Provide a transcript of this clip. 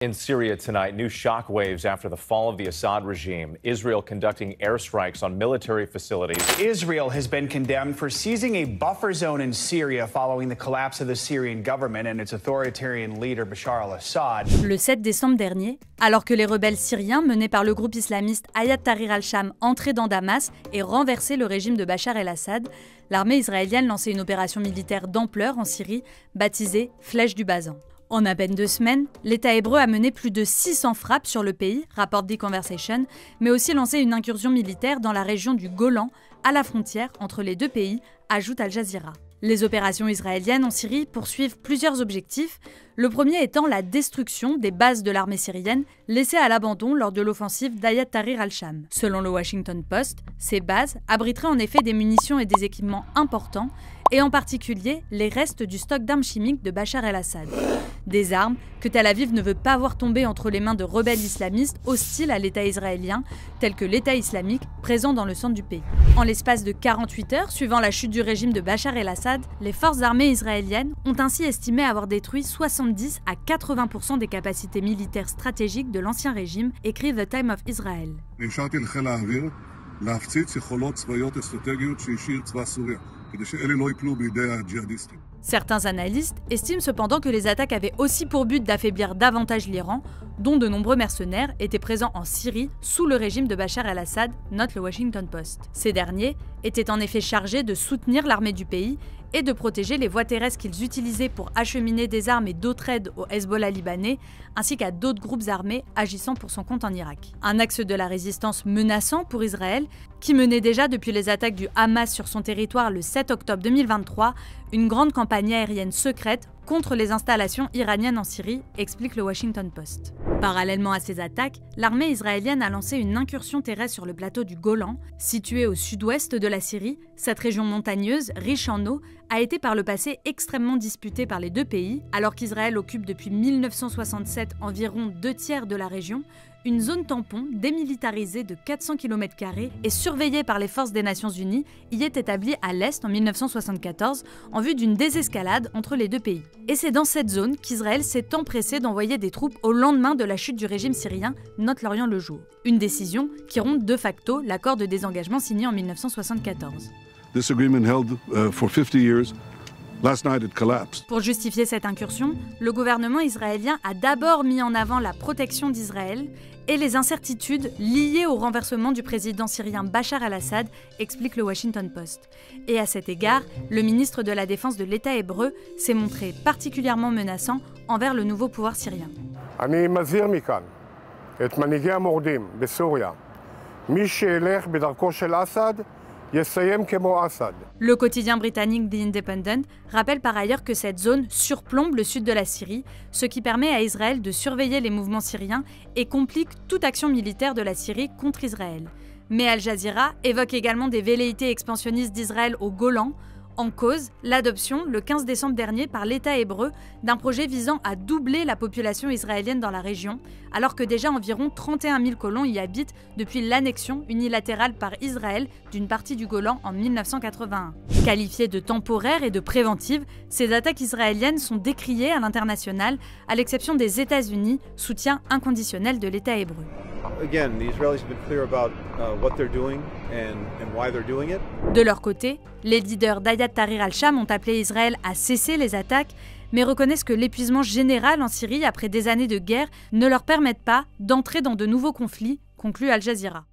In Syria tonight, new shockwaves after the fall of the Assad regime. Israel conducting airstrikes on military facilities. Israel has been condemned for seizing a buffer zone in Syria following the collapse of the Syrian government and its authoritarian leader Bashar al-Assad. Le 7 décembre dernier, alors que les rebelles syriens menés par le groupe islamiste Hayat Tahrir al-Sham entraient dans Damas et renversaient le régime de Bachar el-Assad, l'armée israélienne lançait une opération militaire d'ampleur en Syrie, baptisée Flèche du Bazan. En à peine 2 semaines, l'État hébreu a mené plus de 600 frappes sur le pays, rapporte The Conversation, mais aussi lancé une incursion militaire dans la région du Golan, à la frontière entre les deux pays, ajoute Al Jazeera. Les opérations israéliennes en Syrie poursuivent plusieurs objectifs, le premier étant la destruction des bases de l'armée syrienne laissées à l'abandon lors de l'offensive d'Hayat Tahrir al-Sham. Selon le Washington Post, ces bases abriteraient en effet des munitions et des équipements importants, et en particulier les restes du stock d'armes chimiques de Bachar el-Assad. Des armes que Tel Aviv ne veut pas voir tomber entre les mains de rebelles islamistes hostiles à l'État israélien, tels que l'État islamique présent dans le centre du pays. En l'espace de 48 heures, suivant la chute du régime de Bachar el-Assad, les forces armées israéliennes ont ainsi estimé avoir détruit 70 à 80% des capacités militaires stratégiques de l'ancien régime, écrit The Time of Israel. Certains analystes estiment cependant que les attaques avaient aussi pour but d'affaiblir davantage l'Iran, dont de nombreux mercenaires étaient présents en Syrie sous le régime de Bachar el-Assad, note le Washington Post. Ces derniers étaient en effet chargés de soutenir l'armée du pays et de protéger les voies terrestres qu'ils utilisaient pour acheminer des armes et d'autres aides au Hezbollah libanais, ainsi qu'à d'autres groupes armés agissant pour son compte en Irak. Un axe de la résistance menaçant pour Israël, qui menait déjà depuis les attaques du Hamas sur son territoire le 7 octobre 2023, une grande campagne aérienne secrète contre les installations iraniennes en Syrie, explique le Washington Post. Parallèlement à ces attaques, l'armée israélienne a lancé une incursion terrestre sur le plateau du Golan, situé au sud-ouest de la Syrie. Cette région montagneuse, riche en eau, a été par le passé extrêmement disputée par les deux pays, alors qu'Israël occupe depuis 1967 environ 2/3 de la région. Une zone tampon démilitarisée de 400 km² et surveillée par les forces des Nations Unies y est établie à l'est en 1974 en vue d'une désescalade entre les deux pays. Et c'est dans cette zone qu'Israël s'est empressé d'envoyer des troupes au lendemain de la chute du régime syrien, note L'Orient le Jour. Une décision qui rompt de facto l'accord de désengagement signé en 1974. This agreement held for 50 years. Last night it collapsed. Pour justifier cette incursion, le gouvernement israélien a d'abord mis en avant la protection d'Israël et les incertitudes liées au renversement du président syrien Bachar el-Assad, explique le Washington Post. Et à cet égard, le ministre de la Défense de l'État hébreu s'est montré particulièrement menaçant envers le nouveau pouvoir syrien. אני מזהיר מכאן את מנהיגי המורדים בסוריה. מי שילך בדרכו של אסד Le quotidien britannique The Independent rappelle par ailleurs que cette zone surplombe le sud de la Syrie, ce qui permet à Israël de surveiller les mouvements syriens et complique toute action militaire de la Syrie contre Israël. Mais Al Jazeera évoque également des velléités expansionnistes d'Israël au Golan, en cause l'adoption, le 15 décembre dernier, par l'État hébreu d'un projet visant à doubler la population israélienne dans la région, alors que déjà environ 31 000 colons y habitent depuis l'annexion unilatérale par Israël d'une partie du Golan en 1981. Qualifiées de temporaires et de préventives, ces attaques israéliennes sont décriées à l'international, à l'exception des États-Unis, soutien inconditionnel de l'État hébreu. De leur côté, les leaders d'Hayat Tahrir al-Sham ont appelé Israël à cesser les attaques, mais reconnaissent que l'épuisement général en Syrie après des années de guerre ne leur permettent pas d'entrer dans de nouveaux conflits, conclut Al Jazeera.